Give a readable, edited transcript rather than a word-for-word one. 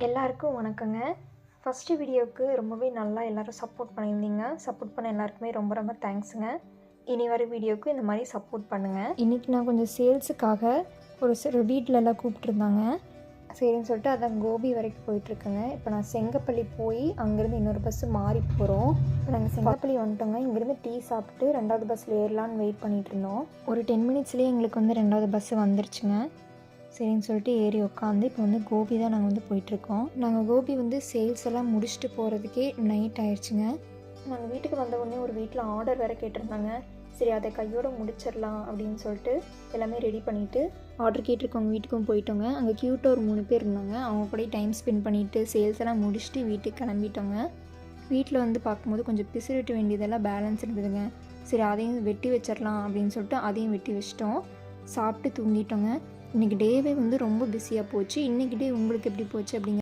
எல்லாருக்கும் வணக்கங்க. ஃபஸ்ட்டு வீடியோவுக்கு ரொம்பவே நல்லா எல்லோரும் சப்போர்ட் பண்ணியிருந்தீங்க. சப்போர்ட் பண்ண எல்லாருக்குமே ரொம்ப ரொம்ப தேங்க்ஸுங்க. இனி வர வீடியோவுக்கு இந்த மாதிரி சப்போர்ட் பண்ணுங்கள். இன்றைக்கி நான் கொஞ்சம் சேல்ஸுக்காக ஒரு சில வீட்டிலலாம் கூப்பிட்ருந்தாங்க. சரின்னு சொல்லிட்டு அதான் கோபி வரைக்கும் போயிட்டுருக்கேங்க. இப்போ நான் செங்கப்பள்ளி போய் அங்கேருந்து இன்னொரு பஸ்ஸு மாறி போகிறோம். இப்போ நாங்கள் செங்கப்பள்ளி வந்துட்டோங்க. இங்கேருந்து டீ சாப்பிட்டு 2வது பஸ்ஸில் ஏறலான்னு வெயிட் பண்ணிகிட்டு இருந்தோம். ஒரு 10 மினிட்ஸ்லேயே எங்களுக்கு வந்து 2வது பஸ்ஸு வந்துருச்சுங்க. சரின்னு சொல்லிட்டு ஏறி உட்காந்து இப்போ வந்து கோபி தான் நாங்கள் வந்து போயிட்டுருக்கோம். நாங்கள் கோபி வந்து சேல்ஸ் எல்லாம் முடிச்சுட்டு போகிறதுக்கே நைட் ஆயிடுச்சுங்க. நாங்கள் வீட்டுக்கு வந்த உடனே ஒரு வீட்டில் ஆர்டர் வேறு கேட்டிருந்தாங்க. சரி அதை கையோடு முடிச்சிடலாம் அப்படின்னு சொல்லிட்டு எல்லாமே ரெடி பண்ணிவிட்டு ஆர்டர் கேட்டிருக்கவங்க வீட்டுக்கும் போயிட்டோங்க. அங்கே க்யூட்டாக ஒரு 3 பேர் இருந்தாங்க. அவங்க கூட டைம் ஸ்பெண்ட் பண்ணிவிட்டு சேல்ஸ் எல்லாம் முடிச்சுட்டு வீட்டுக்கு கிளம்பிட்டோங்க. வீட்டில் வந்து பார்க்கும்போது கொஞ்சம் பிசுறிட்டு வேண்டியதெல்லாம் பேலன்ஸ் இருந்ததுங்க. சரி அதையும் வெட்டி வச்சிடலாம் அப்படின்னு சொல்லிட்டு அதையும் வெட்டி வச்சிட்டோம். சாப்பிட்டு தூங்கிட்டோங்க. இன்றைக்கி டேவே வந்து ரொம்ப பிஸியாக போச்சு. இன்றைக்கி டே உங்களுக்கு எப்படி போச்சு அப்படிங்க